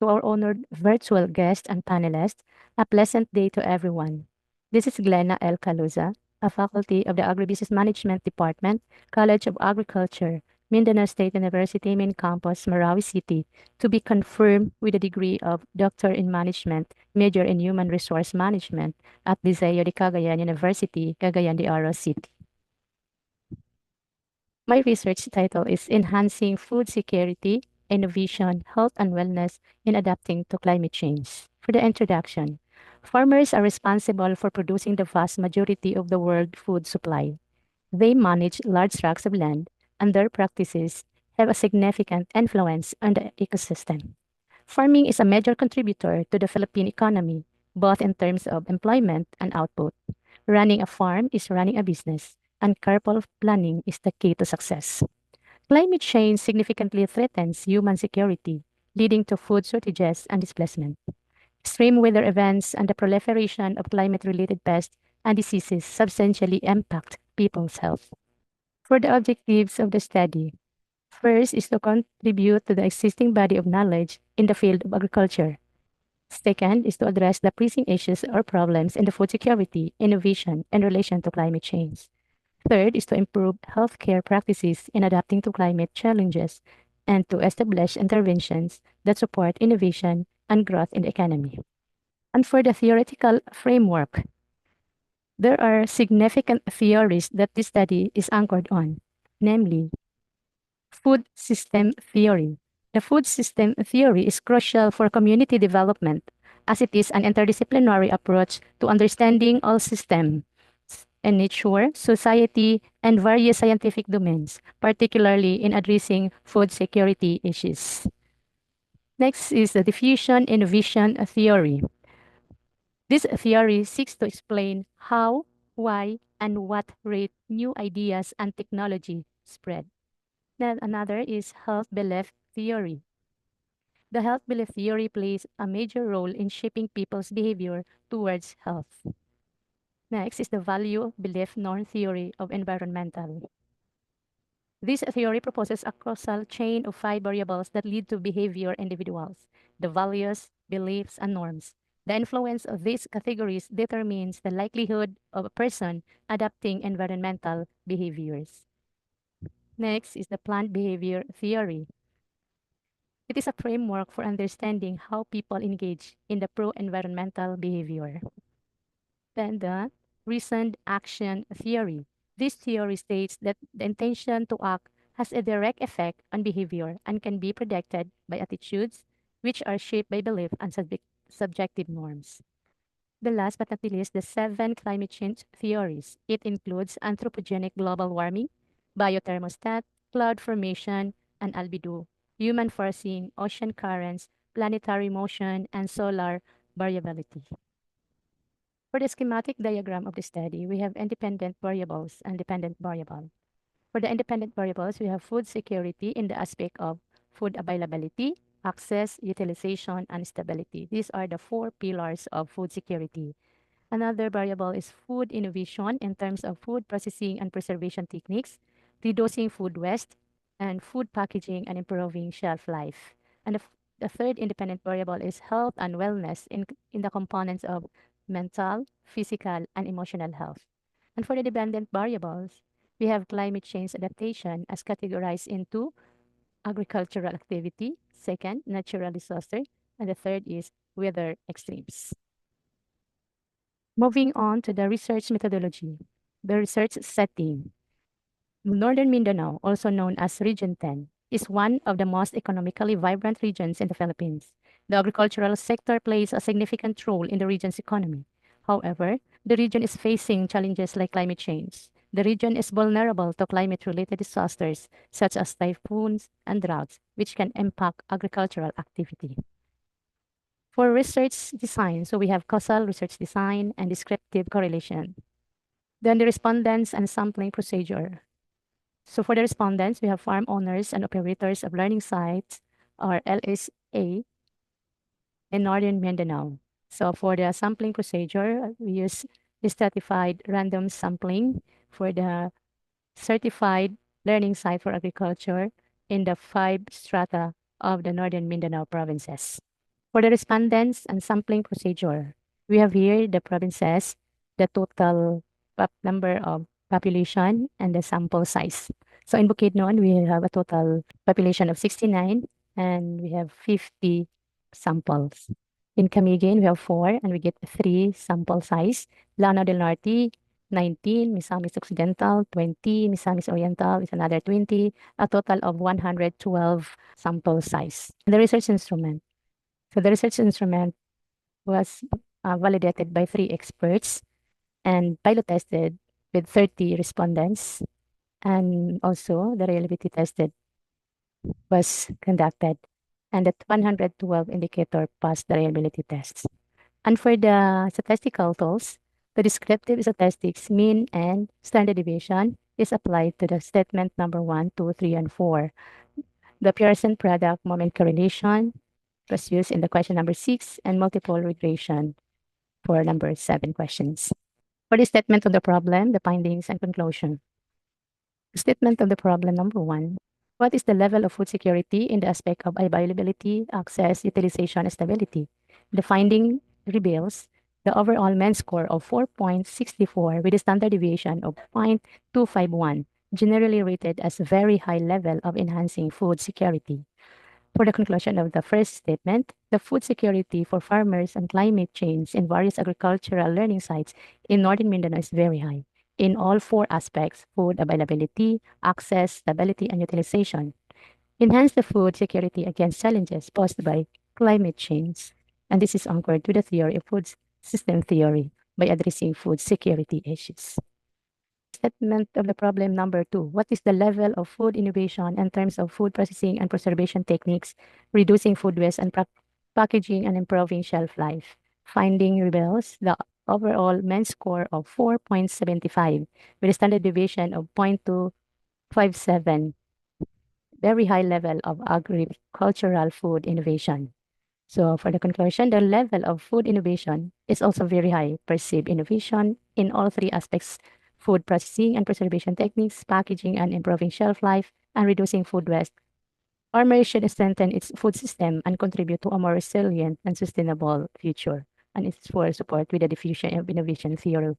To our honored virtual guests and panelists, a pleasant day to everyone. This is Glena L. Caluza, a faculty of the Agribusiness Management Department, College of Agriculture, Mindanao State University, Main Campus, Marawi City, to be confirmed with a degree of Doctor in Management, major in Human Resource Management at Liceo de Cagayan University, Cagayan de Oro City. My research title is Enhancing Food Security, Innovation, Health and Wellness in Adapting to Climate Change. For the introduction, farmers are responsible for producing the vast majority of the world food supply. They manage large tracts of land, and their practices have a significant influence on the ecosystem. Farming is a major contributor to the Philippine economy, both in terms of employment and output. Running a farm is running a business, and careful planning is the key to success. Climate change significantly threatens human security, leading to food shortages and displacement. Extreme weather events and the proliferation of climate related pests and diseases substantially impact people's health. For the objectives of the study, first is to contribute to the existing body of knowledge in the field of agriculture. Second is to address the pressing issues or problems in the food security, innovation, in relation to climate change. Third is to improve healthcare practices in adapting to climate challenges and to establish interventions that support innovation and growth in the economy. And for the theoretical framework, there are significant theories that this study is anchored on, namely food system theory. The food system theory is crucial for community development as it is an interdisciplinary approach to understanding all systems in nature, society, and various scientific domains, particularly in addressing food security issues. Next is the diffusion innovation theory. This theory seeks to explain how, why, and what rate new ideas and technology spread. Then another is health belief theory. The health belief theory plays a major role in shaping people's behavior towards health. Next is the value belief norm theory of environmental. This theory proposes a causal chain of five variables that lead to behavior individuals, the values, beliefs, and norms. The influence of these categories determines the likelihood of a person adopting environmental behaviors. Next is the plant behavior theory. It is a framework for understanding how people engage in the pro-environmental behavior. Then the reasoned action theory. This theory states that the intention to act has a direct effect on behavior and can be predicted by attitudes, which are shaped by belief and subjective norms. The last but not the least, the seven climate change theories. It includes anthropogenic global warming, biothermostat, cloud formation, and albedo, human forcing, ocean currents, planetary motion, and solar variability. For the schematic diagram of the study, we have independent variables and dependent variable. For the independent variables, we have food security in the aspect of food availability, access, utilization, and stability. These are the four pillars of food security. Another variable is food innovation in terms of food processing and preservation techniques, reducing food waste, and food packaging and improving shelf life. And the third independent variable is health and wellness in the components of mental, physical, and emotional health. And for the dependent variables, we have climate change adaptation as categorized into agricultural activity, second, natural disaster, and the third is weather extremes. Moving on to the research methodology. The research setting. Northern Mindanao, also known as Region 10, is one of the most economically vibrant regions in the Philippines. The agricultural sector plays a significant role in the region's economy. However, the region is facing challenges like climate change. The region is vulnerable to climate-related disasters such as typhoons and droughts, which can impact agricultural activity. For research design, so we have causal research design and descriptive correlation. Then the respondents and sampling procedure. So for the respondents, we have farm owners and operators of learning sites or LSA in Northern Mindanao. So for the sampling procedure, we use stratified random sampling for the certified learning site for agriculture in the five strata of the Northern Mindanao provinces. For the respondents and sampling procedure, we have here the provinces, the total number of population, and the sample size. So in Bukidnon, we have a total population of 69, and we have 50 samples. In Camiguin, we have 4, and we get 3 sample size. Lano del Norte, 19, Misamis Occidental, 20, Misamis Oriental is another 20, a total of 112 sample size. The research instrument. So the research instrument was validated by 3 experts and pilot tested with 30 respondents. And also the reliability tested was conducted, and that 112 indicator passed the reliability tests. And for the statistical tools, the descriptive statistics mean and standard deviation is applied to the statement number 1, 2, 3, and 4. The Pearson product moment correlation was used in the question number 6 and multiple regression for number 7 questions. For the statement of the problem, the findings and conclusion. Statement of the problem number 1. What is the level of food security in the aspect of availability, access, utilization, and stability? The finding reveals the overall MEN score of 4.64 with a standard deviation of 0.251, generally rated as a very high level of enhancing food security. For the conclusion of the first statement, the food security for farmers and climate change in various agricultural learning sites in northern Mindanao is very high in all 4 aspects: food availability, access, stability, and utilization. Enhance the food security against challenges posed by climate change. And this is anchored to the theory of food system theory by addressing food security issues. Statement of the problem number 2. What is the level of food innovation in terms of food processing and preservation techniques, reducing food waste and packaging and improving shelf life? Finding reveals the overall MEN score of 4.75 with a standard deviation of 0.257, very high level of agricultural food innovation. So for the conclusion, the level of food innovation is also very high. Perceived innovation in all 3 aspects: food processing and preservation techniques, packaging and improving shelf life, and reducing food waste. Farmers should strengthen its food system and contribute to a more resilient and sustainable future. And it's for support with the diffusion of innovation theory.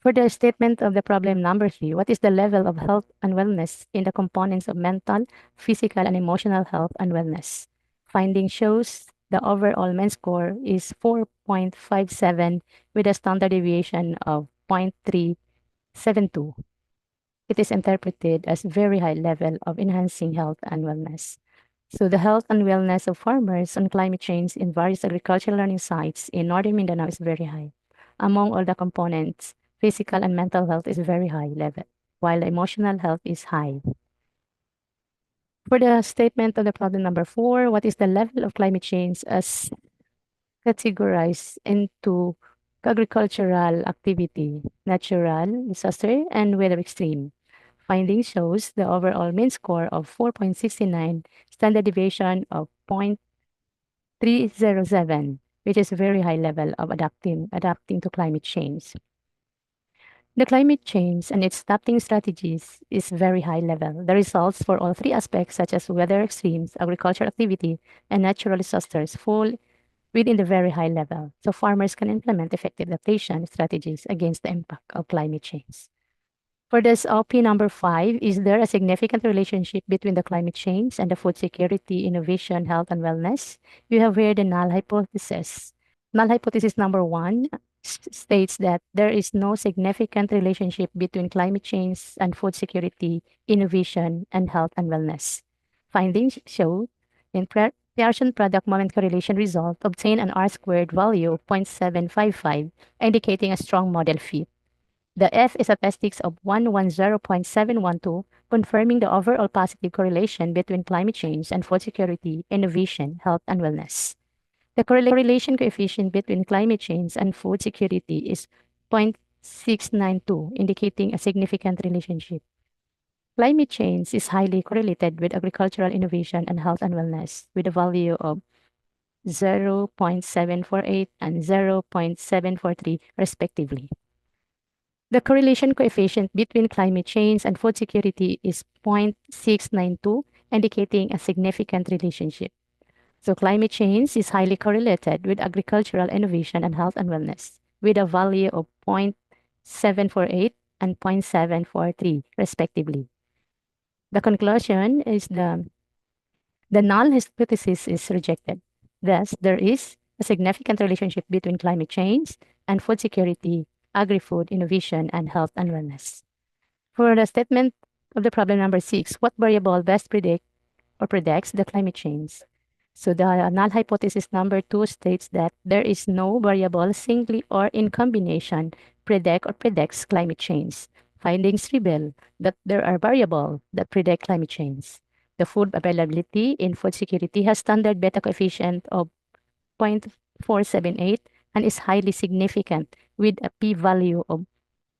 For the statement of the problem number 3, what is the level of health and wellness in the components of mental, physical, and emotional health and wellness? Finding shows the overall MEN score is 4.57 with a standard deviation of 0.372. It is interpreted as very high level of enhancing health and wellness. So the health and wellness of farmers on climate change in various agricultural learning sites in northern Mindanao is very high. Among all the components, physical and mental health is very high level, while emotional health is high. For the statement of the problem number 4, what is the level of climate change as categorized into agricultural activity, natural disaster, and weather extreme? Finding shows the overall mean score of 4.69, standard deviation of 0.307, which is a very high level of adapting to climate change. The climate change and its adapting strategies is very high level. The results for all 3 aspects, such as weather extremes, agricultural activity, and natural disasters, fall within the very high level, so farmers can implement effective adaptation strategies against the impact of climate change. For this OP number 5, is there a significant relationship between the climate change and the food security, innovation, health, and wellness? You have here the null hypothesis. Null hypothesis number 1 states that there is no significant relationship between climate change and food security, innovation, and health and wellness. Findings show in Pearson product moment correlation result obtain an R-squared value of 0.755, indicating a strong model fit. The F statistics of 110.712, confirming the overall positive correlation between climate change and food security, innovation, health, and wellness. The correlation coefficient between climate change and food security is 0.692, indicating a significant relationship. Climate change is highly correlated with agricultural innovation and health and wellness, with a value of 0.748 and 0.743, respectively. The correlation coefficient between climate change and food security is 0.692, indicating a significant relationship. So climate change is highly correlated with agricultural innovation and health and wellness, with a value of 0.748 and 0.743 respectively. The conclusion is the null hypothesis is rejected. Thus, there is a significant relationship between climate change and food security, agri-food innovation, and health and wellness. For the statement of the problem number 6, what variable best predict or predicts the climate change? So the null hypothesis number 2 states that there is no variable singly or in combination predict or predicts climate change. Findings reveal that there are variables that predict climate change. The food availability in food security has standard beta coefficient of 0.478 and is highly significant with a p-value of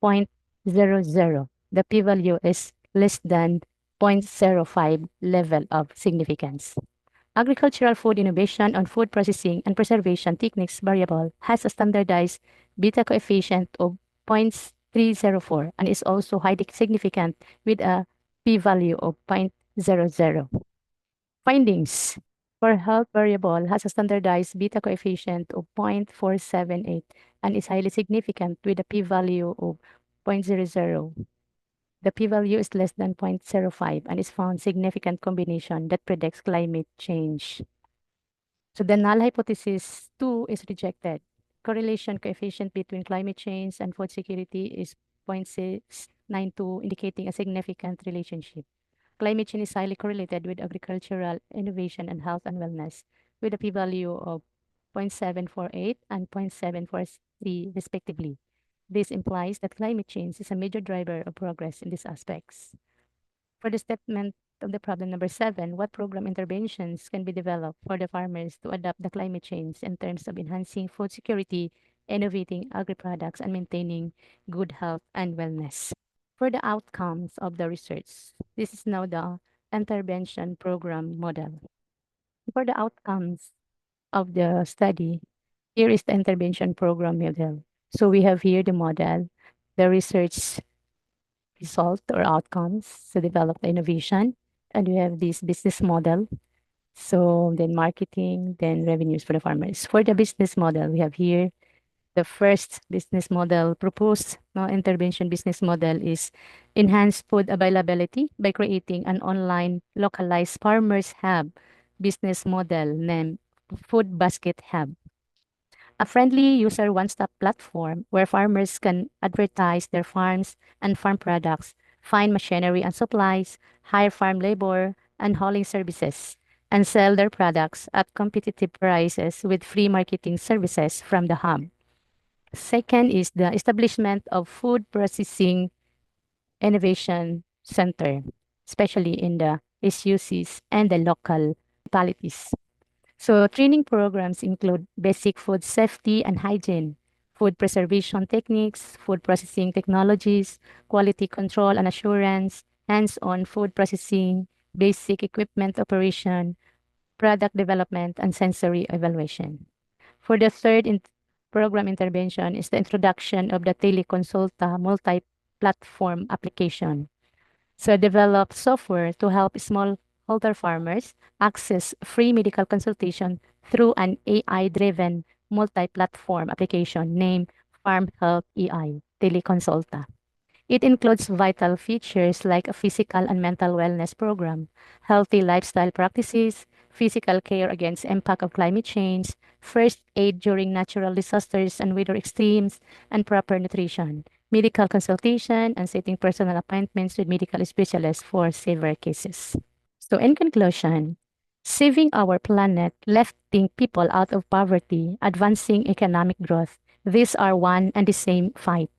0.00. The p-value is less than 0.05 level of significance. Agricultural food innovation on food processing and preservation techniques variable has a standardized beta coefficient of 0.304 and is also highly significant with a p-value of 0.00. Findings for health variable has a standardized beta coefficient of 0.478 and is highly significant with a p-value of 0.00. The p-value is less than 0.05 and is found significant combination that predicts climate change. So the null hypothesis 2 is rejected. Correlation coefficient between climate change and food security is 0.692, indicating a significant relationship. Climate change is highly correlated with agricultural innovation and health and wellness, with a p-value of 0.748 and 0.743 respectively. This implies that climate change is a major driver of progress in these aspects. For the statement of the problem number 7, what program interventions can be developed for the farmers to adapt the climate change in terms of enhancing food security, innovating agri-products, and maintaining good health and wellness? For the outcomes of the research, this is now the intervention program model. For the outcomes of the study, here is the intervention program model. So we have here the model, the research result or outcomes to develop the innovation, and we have this business model. So then marketing, then revenues for the farmers. For the business model, we have here the first business model proposed intervention business model is enhance food availability by creating an online localized farmers hub business model named Food Basket Hub. A friendly user one-stop platform where farmers can advertise their farms and farm products, find machinery and supplies, hire farm labor and hauling services, and sell their products at competitive prices with free marketing services from the hub. Second is the establishment of food processing innovation center, especially in the SUCs and the local municipalities. So training programs include basic food safety and hygiene, food preservation techniques, food processing technologies, quality control and assurance, hands-on food processing, basic equipment operation, product development, and sensory evaluation. For the third program intervention is the introduction of the teleconsulta multi-platform application. So develop software to help smallholder farmers access free medical consultation through an AI-driven multi-platform application named Farm Health EI, Teleconsulta. It includes vital features like a physical and mental wellness program, healthy lifestyle practices, physical care against impact of climate change, first aid during natural disasters and weather extremes, and proper nutrition, medical consultation, and setting personal appointments with medical specialists for severe cases. So in conclusion, saving our planet, lifting people out of poverty, advancing economic growth, these are one and the same fight.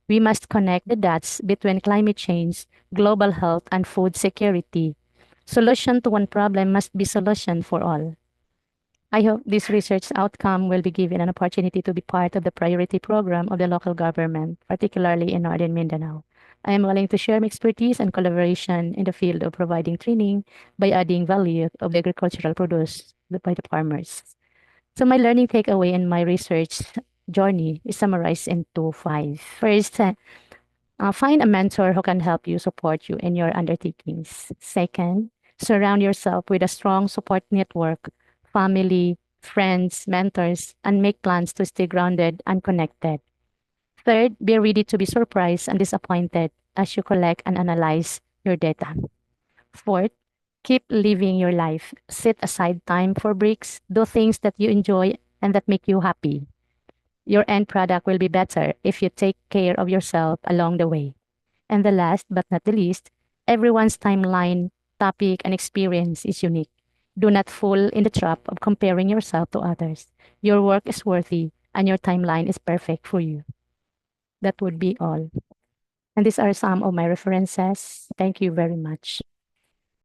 We must connect the dots between climate change, global health, and food security. Solution to one problem must be solution for all. I hope this research outcome will be given an opportunity to be part of the priority program of the local government, particularly in Northern Mindanao. I am willing to share my expertise and collaboration in the field of providing training by adding value of the agricultural produce by the farmers. So my learning takeaway in my research journey is summarized into 5. First, find a mentor who can help you support you in your undertakings. Second, surround yourself with a strong support network. family, friends, mentors, and make plans to stay grounded and connected. Third, be ready to be surprised and disappointed as you collect and analyze your data. Fourth, keep living your life. Set aside time for breaks. Do things that you enjoy and that make you happy. Your end product will be better if you take care of yourself along the way. And the last but not the least, everyone's timeline, topic, and experience is unique. Do not fall in the trap of comparing yourself to others. Your work is worthy and your timeline is perfect for you. That would be all. And these are some of my references. Thank you very much.